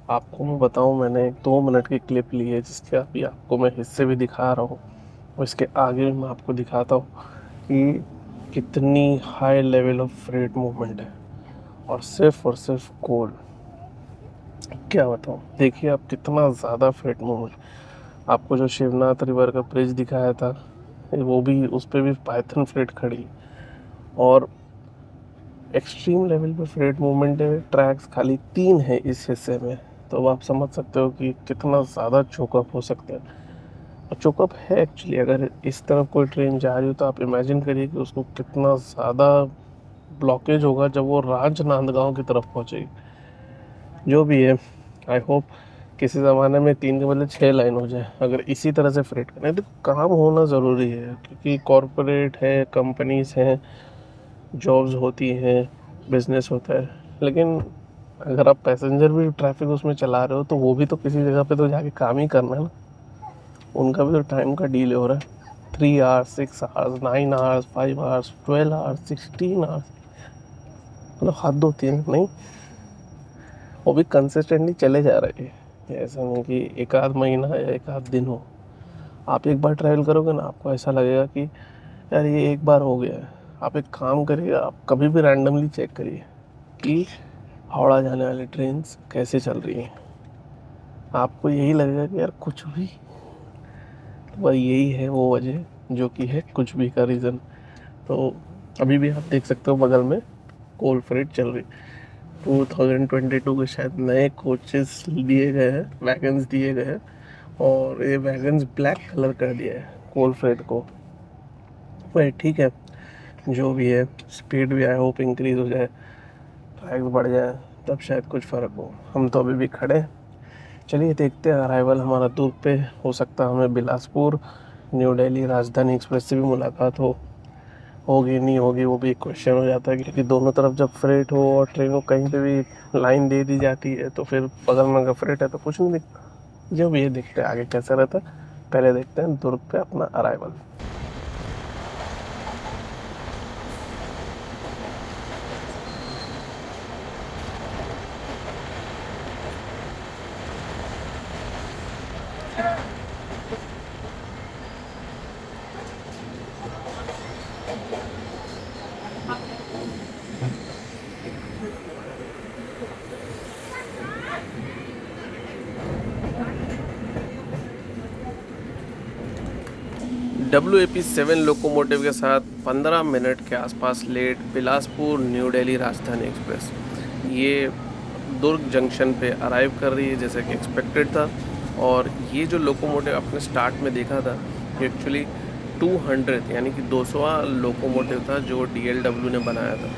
[SPEAKER 1] आपको मैं बताऊं, मैंने 2 मिनट की क्लिप ली है जिसके अभी आपको मैं हिस्से भी दिखा रहा हूँ और इसके आगे भी मैं आपको दिखाता हूँ कि कितनी high level of freight movement है। और सिर्फ कोल, क्या बताऊँ, देखिए आप कितना ज़्यादा फ्रेट मूवमेंट। आपको जो शिवनाथ रिवर का ब्रिज दिखाया था, वो भी, उस पर भी पाइथन फ्रेट खड़ी और एक्सट्रीम लेवल पे फ्रेट मूवमेंट है। ट्रैक्स खाली 3 है इस हिस्से में, तो अब आप समझ सकते हो कि कितना ज़्यादा चोकअप हो सकता है। और चोकअप है एक्चुअली, अगर इस तरफ कोई ट्रेन जा रही हो तो आप इमेजिन करिए कि उसको कितना ज़्यादा ब्लॉकेज होगा जब वो राजनांदगांव की तरफ पहुँचेगी। जो भी है, आई होप किसी ज़माने में 3 के बदले 6 लाइन हो जाए अगर इसी तरह से फ्रेट करें। तो काम होना ज़रूरी है क्योंकि कॉरपोरेट है, कंपनीज हैं, जॉब्स होती हैं, बिजनेस होता है, लेकिन अगर आप पैसेंजर भी ट्रैफिक उसमें चला रहे हो तो वो भी तो किसी जगह पे तो जाके काम ही करना है ना। उनका भी तो टाइम का डीले हो रहा है, 3 hours, 6 hours, 9 hours, 5 hours, 12 hours, 16 hours, मतलब हद होती है नहीं। वो भी कंसिस्टेंटली चले जा रहे हैं, ऐसा नहीं कि एक आध महीना या एक आध दिन हो। आप एक बार ट्रैवल करोगे ना, आपको ऐसा लगेगा कि यार ये एक बार हो गया है। आप एक काम करिएगा, आप कभी भी रैंडमली चेक करिए कि हावड़ा जाने वाली ट्रेन कैसे चल रही हैं। आपको यही लगेगा कि यार कुछ भी, तो भाई यही है वो वजह जो कि है कुछ भी का रीज़न। तो अभी भी आप देख सकते हो बगल में कोल फ्रेट चल रही। 2022 के शायद नए कोचेस दिए गए हैं, वैगन्स दिए गए हैं और ये वैगन्स ब्लैक कलर कर दिया है कोल फ्रेट को। भाई ठीक है, जो भी है, स्पीड भी आई होप इंक्रीज़ हो जाए, ट्रैक्स बढ़ जाए, तब शायद कुछ फ़र्क हो। हम तो अभी भी खड़े हैं। चलिए देखते हैं, अराइवल हमारा दुर्ग पे हो सकता है, हमें बिलासपुर न्यू दिल्ली राजधानी एक्सप्रेस से भी मुलाकात होगी नहीं होगी वो भी एक क्वेश्चन हो जाता है, क्योंकि दोनों तरफ जब फ्रेट हो और ट्रेन को कहीं पे भी लाइन दे दी जाती है तो फिर बगल में अगर फ्रेट है तो कुछ नहीं दिखता। जो भी ये देखते हैं आगे कैसा रहता है। पहले देखते हैं दुर्ग पे अपना अराइवल। WAP7 लोकोमोटिव के साथ 15 मिनट के आसपास लेट बिलासपुर न्यू दिल्ली राजधानी एक्सप्रेस ये दुर्ग जंक्शन पे अराइव कर रही है जैसे कि एक्सपेक्टेड था। और ये जो लोकोमोटिव आपने स्टार्ट में देखा था, ये एक्चुअली 200 यानी कि 200वां लोकोमोटिव था जो DLW ने बनाया था।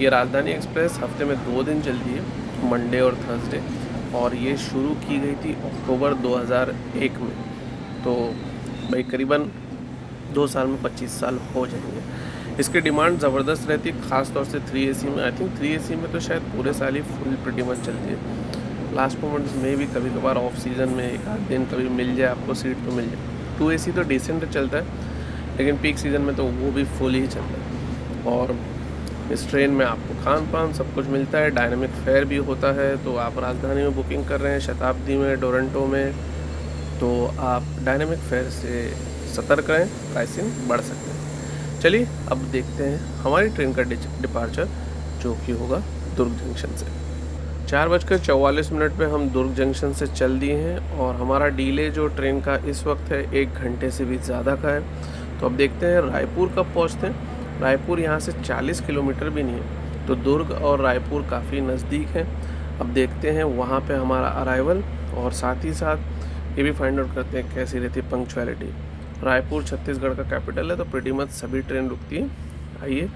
[SPEAKER 1] ये राजधानी एक्सप्रेस हफ्ते में 2 दिन चलती है, मंडे और थर्सडे, और ये शुरू की गई थी अक्टूबर 2001 में। तो भाई करीबन 2 साल में 25 साल हो जाएंगे। इसकी डिमांड ज़बरदस्त रहती है, ख़ास तौर से 3AC में। आई थिंक 3AC में तो शायद पूरे साल ही फुल pretty much चलती है। लास्ट मोमेंट्स में भी कभी कभार ऑफ सीज़न में एक आध दिन कभी मिल जाए आपको सीट तो मिल जाए। 2AC तो डिसेंट चलता है, लेकिन पीक सीज़न में तो वो भी फुल ही चलता है। और इस ट्रेन में आपको खान पान सब कुछ मिलता है, डायनामिक फेयर भी होता है। तो आप राजधानी में बुकिंग कर रहे हैं, शताब्दी में, टोरंटो में, तो आप डायनामिक फेयर से सतर्क रहें, प्राइसिंग बढ़ सकते हैं। चलिए अब देखते हैं हमारी ट्रेन का डिपार्चर, जो कि होगा दुर्ग जंक्शन से। 4:44 पे हम दुर्ग जंक्शन से चल दिए हैं और हमारा डीले जो ट्रेन का इस वक्त है 1 घंटे से भी ज़्यादा का है। तो अब देखते हैं रायपुर कब पहुंचते हैं। रायपुर यहाँ से 40 किलोमीटर भी नहीं है, तो दुर्ग और रायपुर काफ़ी नज़दीक हैं। अब देखते हैं वहाँ पे हमारा अराइवल, और साथ ही साथ ये भी फाइंड आउट करते हैं कैसी रहती है पंक्चुअलिटी। रायपुर छत्तीसगढ़ का कैपिटल है, तो प्रीटी मच सभी ट्रेन रुकती है। आइए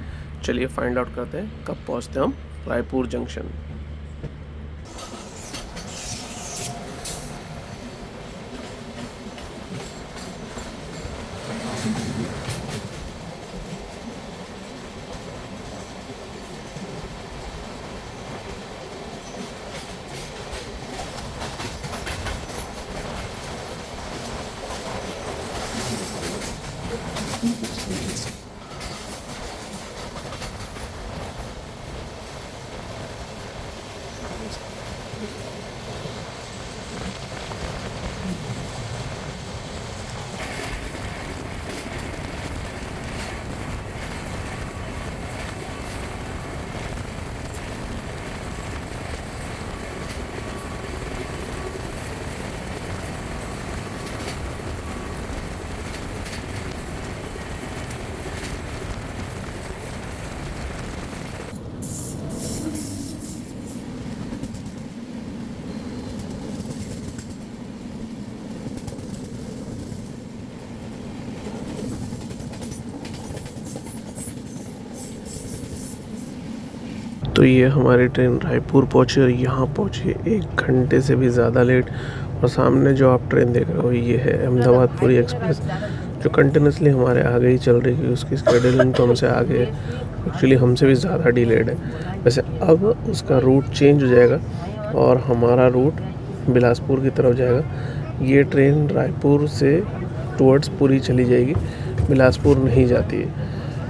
[SPEAKER 1] चलिए फाइंड आउट करते हैं कब पहुँचते हैं हम रायपुर जंक्शन। तो ये हमारी ट्रेन रायपुर पहुंची और यहाँ पहुंची 1 घंटे से भी ज़्यादा लेट। और सामने जो आप ट्रेन देख रहे हो ये है अहमदाबाद पुरी एक्सप्रेस, जो कंटिन्यूसली हमारे आगे ही चल रही है। उसकी स्केड्यूलिंग तो हमसे आगे है, एक्चुअली हमसे भी ज़्यादा डिलेड है। वैसे अब उसका रूट चेंज हो जाएगा और हमारा रूट बिलासपुर की तरफ जाएगा। ये ट्रेन रायपुर से टुवर्ड्स पुरी चली जाएगी, बिलासपुर नहीं जाती है।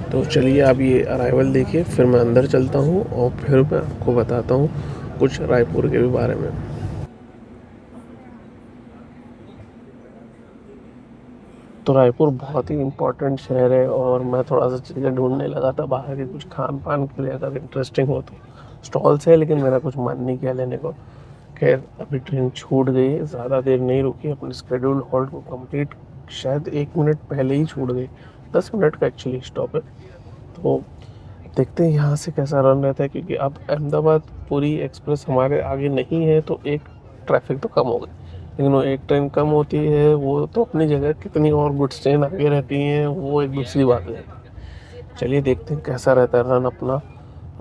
[SPEAKER 1] तो चलिए आप ये अराइवल देखिए, फिर मैं अंदर चलता हूँ और फिर मैं आपको बताता हूँ कुछ रायपुर के भी बारे में। तो रायपुर बहुत ही इम्पोर्टेंट शहर है और मैं थोड़ा सा चीज़ें ढूंढने लगा था बाहर के, कुछ खान पान के लिए अगर इंटरेस्टिंग हो तो स्टॉल्स है, लेकिन मेरा कुछ मन नहीं किया लेने को। खैर अभी ट्रेन छूट गई है, ज़्यादा देर नहीं रुकी, अपने स्केड्यूल हॉल्ट को कंप्लीट शायद 1 मिनट पहले ही छूट गई। 10 मिनट का एक्चुअली स्टॉप है। तो देखते हैं यहाँ से कैसा रन रहता है, क्योंकि अब अहमदाबाद पुरी एक्सप्रेस हमारे आगे नहीं है तो एक ट्रैफिक तो कम हो गई, लेकिन वो एक ट्रेन कम होती है वो तो अपनी जगह, कितनी और गुड्स ट्रेन आगे रहती हैं वो एक दूसरी बात है। चलिए देखते हैं कैसा रहता है रन अपना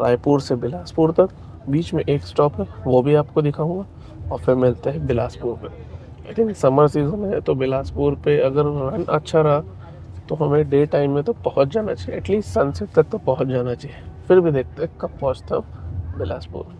[SPEAKER 1] रायपुर से बिलासपुर तक। बीच में एक स्टॉप है वो भी आपको दिखाऊंगा और फिर मिलते हैं बिलासपुर पे। आई थिंक समर सीजन है तो बिलासपुर पे अगर रन अच्छा रहा तो हमें डे टाइम में तो पहुंच जाना चाहिए, एटलीस्ट सनसेट तक तो पहुंच जाना चाहिए। फिर भी देखते हैं कब पहुंचता हूं बिलासपुर।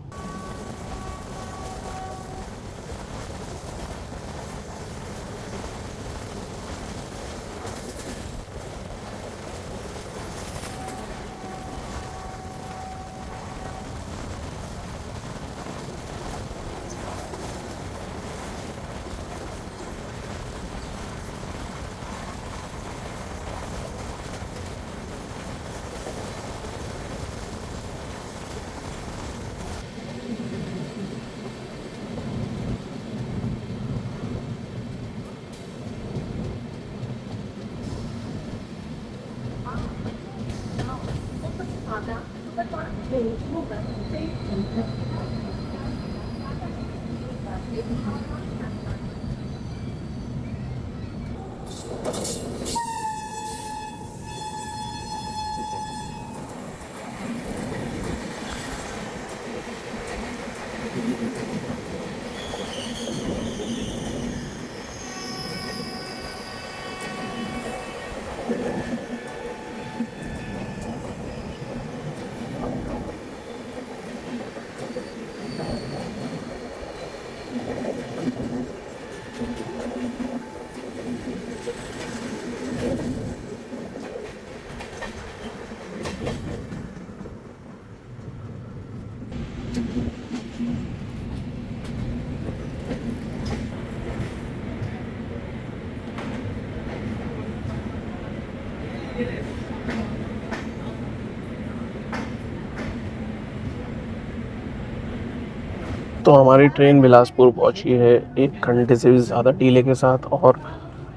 [SPEAKER 1] तो हमारी ट्रेन बिलासपुर पहुंची है 1 घंटे से भी ज़्यादा डिले के साथ, और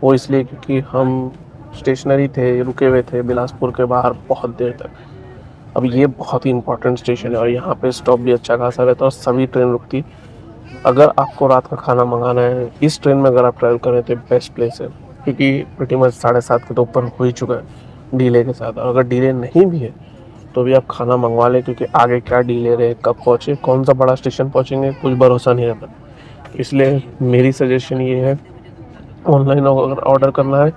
[SPEAKER 1] वो इसलिए क्योंकि हम स्टेशनरी थे, रुके हुए थे बिलासपुर के बाहर बहुत देर तक। अब ये बहुत ही इंपॉर्टेंट स्टेशन है और यहाँ पे स्टॉप भी अच्छा खासा रहता है और सभी ट्रेन रुकती। अगर आपको रात का खाना मंगाना है इस ट्रेन में, अगर आप ट्रैवल करें तो बेस्ट प्लेस है, क्योंकि प्रीटी मच 7:30 के तो ऊपर हो ही चुका है डिले के साथ। और अगर डिले नहीं भी है तो भी आप खाना मंगवा लें, क्योंकि आगे क्या डिले रहे, कब पहुँचे, कौन सा बड़ा स्टेशन पहुँचेंगे, कुछ भरोसा नहीं रहता। इसलिए मेरी सजेशन ये है, ऑनलाइन अगर ऑर्डर करना है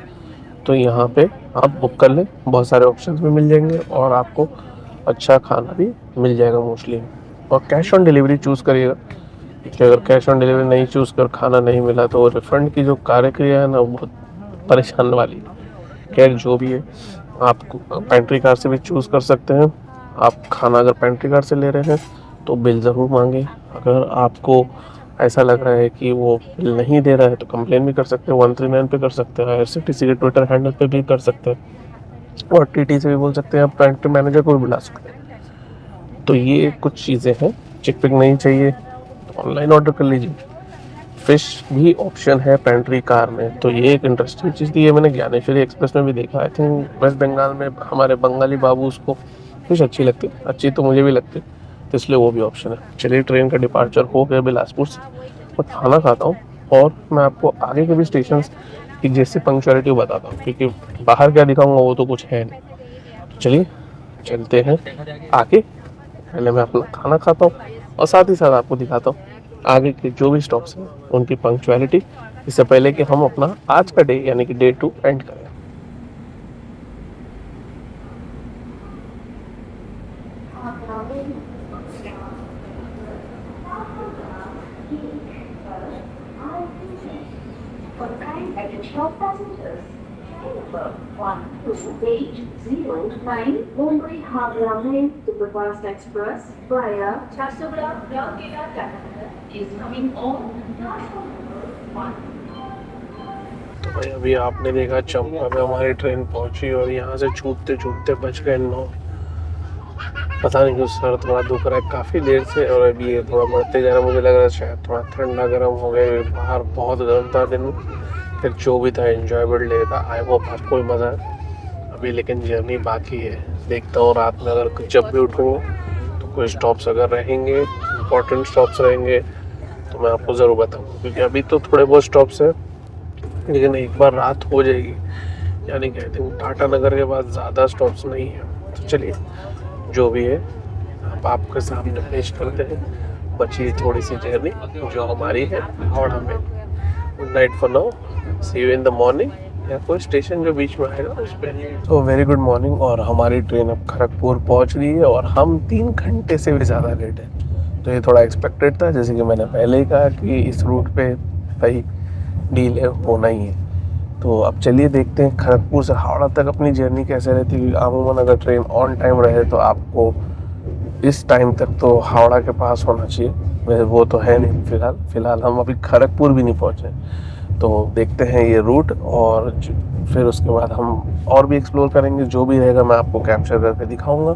[SPEAKER 1] तो यहाँ पे आप बुक कर लें, बहुत सारे ऑप्शंस भी मिल जाएंगे और आपको अच्छा खाना भी मिल जाएगा मोस्टली। और कैश ऑन डिलीवरी चूज़ करिएगा, क्योंकि अगर कैश ऑन डिलीवरी नहीं चूज़ कर खाना नहीं मिला तो रिफ़ंड की जो कार्यक्रिया है ना वो बहुत परेशान वाली है। खैर जो भी है, आप पेंट्री कार से भी चूज़ कर सकते हैं। आप खाना अगर पेंट्री कार से ले रहे हैं तो बिल ज़रूर मांगे। अगर आपको ऐसा लग रहा है कि वो बिल नहीं दे रहा है तो कंप्लेन भी कर सकते हैं, 139 पे कर सकते हैं, IRCTC के ट्विटर हैंडल पे भी कर सकते हैं और TT से भी बोल सकते हैं, आप पेंट्री मैनेजर को भी बुला सकते हैं। तो ये कुछ चीज़ें हैं, चिक पिक नहीं चाहिए तो ऑनलाइन ऑर्डर कर लीजिए। फिश भी ऑप्शन है पेंट्री कार में, तो ये एक इंटरेस्टिंग चीज़ थी। ये मैंने ज्ञानेश्वरी एक्सप्रेस में भी देखा। आई थिंक वेस्ट बंगाल में हमारे बंगाली बाबू उसको फिश अच्छी लगती है, अच्छी तो मुझे भी लगती है, तो इसलिए वो भी ऑप्शन है। चलिए ट्रेन का डिपार्चर हो गया बिलासपुर से, मैं खाना खाता हूँ और मैं आपको आगे के भी स्टेशन की जैसे पंक्चुअलिटी बताता हूँ, क्योंकि बाहर क्या दिखाऊंगा वो तो कुछ है नहीं। तो चलिए चलते हैं आगे पहले मैं अपना खाना खाता हूँ और साथ ही साथ आपको दिखाता हूँ आगे के जो भी स्टॉप्स हैं उनकी पंक्चुअलिटी, इससे पहले कि हम अपना आज का डे यानी कि डे 2 एंड करें।
[SPEAKER 2] For kind attention of passengers, train number 12809 Mumbai Howrah Mail Superfast Express via Chharsugla Rourkela terminal is coming on platform number 1.
[SPEAKER 1] तो भाई अभी आपने देखा चंपा में हमारी ट्रेन पहुंची और यहाँ से छूटते छूटते बज गए 9। पता नहीं क्यों सर थोड़ा दुख रहा है काफ़ी देर से, और अभी ये थोड़ा बढ़ते जा रहा है। मुझे लग रहा है शायद थोड़ा ठंडा गर्म हो गया, बाहर बहुत गर्म था दिन में। फिर जो भी था एंजॉयबल डे था, आई होप आपको भी मज़ा है। अभी लेकिन जर्नी बाकी है, देखता हूँ रात में अगर जब भी उठूँगा तो कोई स्टॉप्स अगर रहेंगे, इंपॉर्टेंट स्टॉप्स रहेंगे तो मैं आपको ज़रूर बताऊँगा, क्योंकि अभी तो थोड़े बहुत स्टॉप्स हैं लेकिन एक बार रात हो जाएगी, यानी कि आई थिंक टाटा नगर के बाद ज़्यादा स्टॉप्स नहीं है। तो चलिए जो भी है अब आपके सामने पेश करते हैं बची थोड़ी सी जर्नी जो हमारी है हावड़ा में। Good night for now, see you in the morning, या कोई स्टेशन जो बीच में आएगा उस पर। तो वेरी गुड मॉर्निंग, और हमारी ट्रेन अब खड़गपुर पहुंच गई है और हम 3 घंटे से भी ज़्यादा लेट है। तो ये थोड़ा एक्सपेक्टेड था, जैसे कि मैंने पहले ही कहा कि इस रूट पे भाई डीले होना ही है। तो अब चलिए देखते हैं खड़गपुर से हावड़ा तक अपनी जर्नी कैसे रहती है। अमूमन अगर ट्रेन ऑन टाइम रहे तो आपको इस टाइम तक तो हावड़ा के पास होना चाहिए, वैसे वो तो है नहीं फिलहाल हम अभी खड़गपुर भी नहीं पहुँचे। तो देखते हैं ये रूट, और फिर उसके बाद हम और भी एक्सप्लोर करेंगे। जो भी रहेगा मैं आपको कैप्चर करके दिखाऊंगा।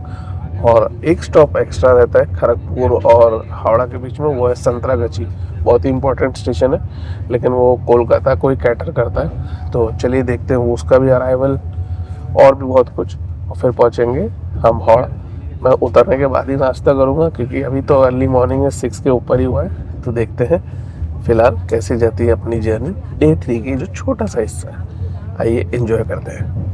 [SPEAKER 1] और एक स्टॉप एक्स्ट्रा रहता है खड़गपुर और हावड़ा के बीच में, वो है संतरागछी। बहुत ही इंपॉर्टेंट स्टेशन है, लेकिन वो कोलकाता को ही कैटर करता है। तो चलिए देखते हैं उसका भी अराइवल और भी बहुत कुछ, और फिर पहुंचेंगे हम हावड़ा। मैं उतरने के बाद ही नाश्ता करूंगा, क्योंकि अभी तो अर्ली मॉर्निंग है, 6 के ऊपर ही हुआ है। तो देखते हैं फिलहाल कैसे जाती है अपनी जर्नी डे 3 की जो छोटा सा हिस्सा है। आइए एंजॉय करते हैं।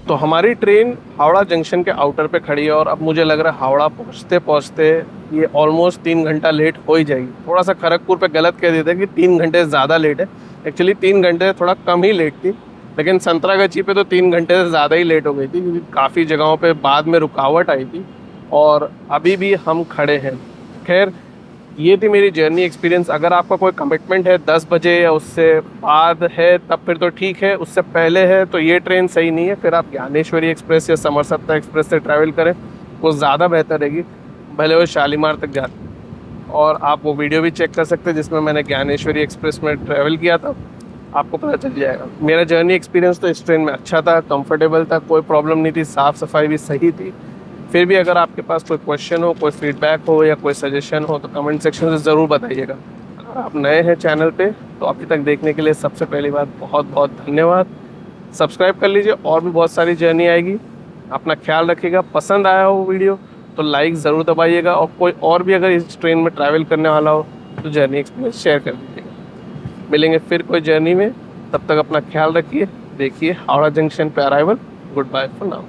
[SPEAKER 1] तो हमारी ट्रेन हावड़ा जंक्शन के आउटर पे खड़ी है, और अब मुझे लग रहा है हावड़ा पहुंचते पहुंचते ये ऑलमोस्ट 3 घंटा लेट हो ही जाएगी। थोड़ा सा खड़गपुर पे गलत कह देते हैं कि 3 घंटे ज़्यादा लेट है, एक्चुअली 3 घंटे थोड़ा कम ही लेट थी। लेकिन संतरागछी पे तो 3 घंटे से ज़्यादा ही लेट हो गई थी, क्योंकि काफ़ी जगहों पे बाद में रुकावट आई थी और अभी भी हम खड़े हैं। खैर, ये थी मेरी जर्नी एक्सपीरियंस। अगर आपका कोई कमिटमेंट है 10 बजे या उससे बाद है तब फिर तो ठीक है, उससे पहले है तो ये ट्रेन सही नहीं है। फिर आप ज्ञानेश्वरी एक्सप्रेस या समरसत्ता एक्सप्रेस से ट्रैवल करें, वो ज़्यादा बेहतर रहेगी, भले वो शालीमार तक जाती। और आप वो वीडियो भी चेक कर सकते हैं जिसमें मैंने ज्ञानेश्वरी एक्सप्रेस में ट्रैवल किया था, आपको पता चल जाएगा। मेरा जर्नी एक्सपीरियंस तो इस ट्रेन में अच्छा था, कंफर्टेबल था, कोई प्रॉब्लम नहीं थी, साफ़ सफाई भी सही थी। फिर भी अगर आपके पास कोई क्वेश्चन हो, कोई फीडबैक हो या कोई सजेशन हो तो कमेंट सेक्शन से ज़रूर बताइएगा। अगर आप नए हैं चैनल पे तो अभी तक देखने के लिए सबसे पहली बात बहुत बहुत धन्यवाद। सब्सक्राइब कर लीजिए, और भी बहुत सारी जर्नी आएगी। अपना ख्याल रखिएगा। पसंद आया हो वीडियो तो लाइक ज़रूर दबाइएगा, और कोई और भी अगर इस ट्रेन में ट्रैवल करने वाला हो तो जर्नी एक्सपीरियंस शेयर कर दीजिएगा। मिलेंगे फिर कोई जर्नी में, तब तक अपना ख्याल रखिए। देखिए हावड़ा जंक्शन पे arrival. Goodbye for now.